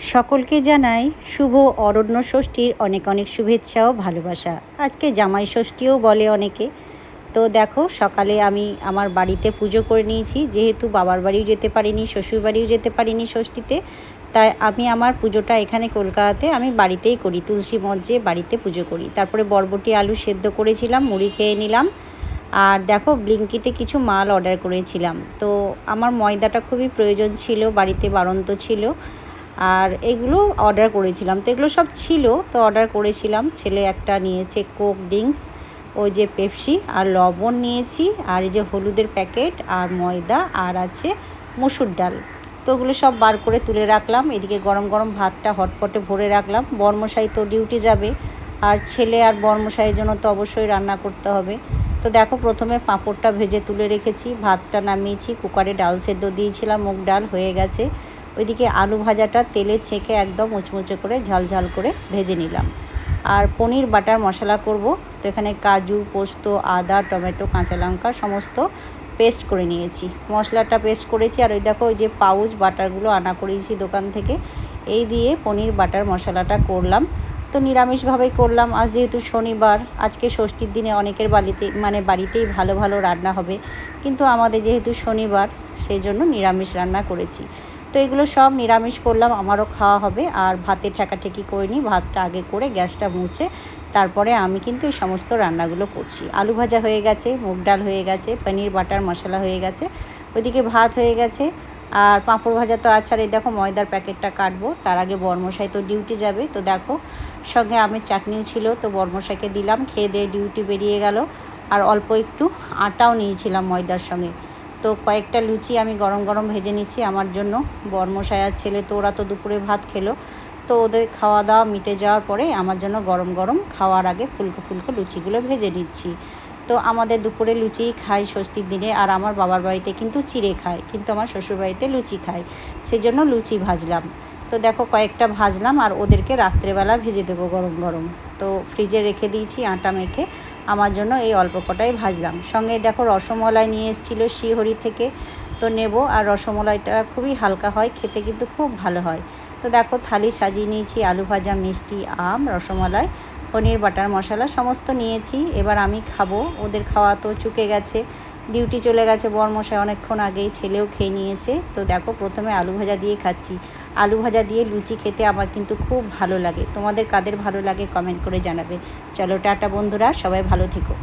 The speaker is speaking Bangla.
সকলকে জানাই শুভ অরণ্য ষষ্ঠীর অনেক অনেক শুভেচ্ছা ও ভালোবাসা। আজকে জামাই ষষ্ঠীও বলে অনেকে। তো দেখো, সকালে আমি আমার বাড়িতে পুজো করে নিয়েছি। যেহেতু বাবার বাড়িও যেতে পারিনি, শ্বশুর বাড়িও যেতে পারিনি ষষ্ঠীতে, তাই আমি আমার পুজোটা এখানে কলকাতাতে আমি বাড়িতেই করি, তুলসী মঞ্চে বাড়িতে পুজো করি। তারপরে বরবটি আলু সেদ্ধ করেছিলাম, মুড়ি খেয়ে নিলাম। আর দেখো, ব্লিঙ্কিটে কিছু মাল অর্ডার করেছিলাম। তো আমার ময়দাটা খুবই প্রয়োজন ছিল, বাড়িতে বাড়ন্ত ছিল। আর এগুলো অর্ডার করেছিলাম, তো এগুলো সব ছিল, তো অর্ডার করেছিলাম। ছেলে একটা নিয়েছে কোক ড্রিঙ্কস, ওই যে পেপসি, আর লবণ নিয়েছি, আর এই যে হলুদের প্যাকেট, আর ময়দা, আর আছে মসুর ডাল। তো ওগুলো সব বার করে তুলে রাখলাম। এদিকে গরম গরম ভাতটা হটপটে ভরে রাখলাম। বরমশাই তো ডিউটি যাবে, আর ছেলে আর বরমশাইয়ের জন্য তো অবশ্যই রান্না করতে হবে। তো দেখো, প্রথমে পাঁপড়টা ভেজে তুলে রেখেছি, ভাতটা নামিয়েছি, কুকারে ডাল সেদ্ধ দিয়েছিলাম, মুগ ডাল হয়ে গেছে। ওইদিকে আলু ভাজাটা তেলে ছেঁকে একদম মুচমুচে করে ঝাল ঝাল করে ভেজে নিলাম। আর পনির বাটার মশলা করব। তো এখানে কাজু, পোস্ত, আদা, টমেটো, কাঁচা লঙ্কা সমস্ত পেস্ট করে নিয়েছি, মশলাটা পেস্ট করেছি। আর ওই দেখো, ওই যে পাউচ বাটারগুলো আনা করেছি দোকান থেকে, এই দিয়ে পনির বাটার মশলাটা করলাম। তো নিরামিষভাবেই করলাম, আজ যেহেতু শনিবার, আজকে ষষ্ঠীর দিনে অনেকের বাড়িতেই ভালো ভালো রান্না হবে, কিন্তু আমাদের যেহেতু শনিবার, সেই জন্য নিরামিষ রান্না করেছি। তো এগুলো সব নিরামিষ করলাম, আমারও খাওয়া হবে। আর ভাতে ঠেকাঠেকি করিনি, ভাতটা আগে করে গ্যাসটা মুছে তারপরে আমি কিন্তু এই সমস্ত রান্নাগুলো করছি। আলু ভাজা হয়ে গেছে, মুগ ডাল হয়ে গেছে, পনির বাটার মশলা হয়ে গেছে, ওইদিকে ভাত হয়ে গেছে, আর পাঁপড় ভাজা তো আছে। আর এই দেখো, ময়দার প্যাকেটটা কাটবো, তার আগে বরমশাই তো ডিউটি যাবে। তো দেখো, সঙ্গে আমের চাটনিও ছিল, তো বরমশাইকে দিলাম, খেয়ে দিয়ে ডিউটি বেরিয়ে গেল। আর অল্প একটু আটাও নিয়েছিলাম ময়দার সঙ্গে। তো কয়েকটা লুচি আমি গরম গরম ভেজে নিচ্ছি আমার জন্য। বরমশাই আর ছেলে তো, ওরা তো দুপুরে ভাত খেলো, তো ওদের খাওয়া দাওয়া মিটে যাওয়ার পরে আমার জন্য গরম গরম খাওয়ার আগে ফুলকো ফুলকো লুচিগুলো ভেজে নিচ্ছি। তো আমাদের দুপুরে লুচিই খাই ষষ্ঠীর দিনে। আর আমার বাবার বাড়িতে কিন্তু চিড়ে খায়, কিন্তু আমার শ্বশুরবাড়িতে লুচি খায়, সেই জন্য লুচি ভাজলাম। তো দেখো, কয়েকটা ভাজলাম, আর ওদেরকে রাত্রেবেলা ভেজে দেবো গরম গরম। তো ফ্রিজে রেখে দিয়েছি আটা মেখে, আমার জন্য এই অল্প কটাই ভাজলাম। সঙ্গে দেখো, রসমলাই নিয়ে এসেছিলো শিহরি থেকে, তো নেব। আর রসমলাইটা খুবই হালকা হয়, খেতে কিন্তু খুব ভালো হয়। তো দেখো, থালি সাজিয়ে নিয়েছি, আলু ভাজা, মিষ্টি, আম, রসমলাই, পনির বাটার মশলা সমস্ত নিয়েছি। এবার আমি খাবো, ওদের খাওয়া তো চুকে গেছে, ডিউটি চলে গেছে বরমশাই অনেকক্ষণ আগেই, ছেলেও খেয়ে নিয়েছে। তো দেখো, প্রথমে আলু ভাজা দিয়ে খাচ্ছি। আলু ভাজা দিয়ে লুচি খেতে আমার কিন্তু খুব ভালো লাগে। তোমাদের কাদের ভালো লাগে কমেন্ট করে জানাবে। চলো টাটা বন্ধুরা, সবাই ভালো থেকো।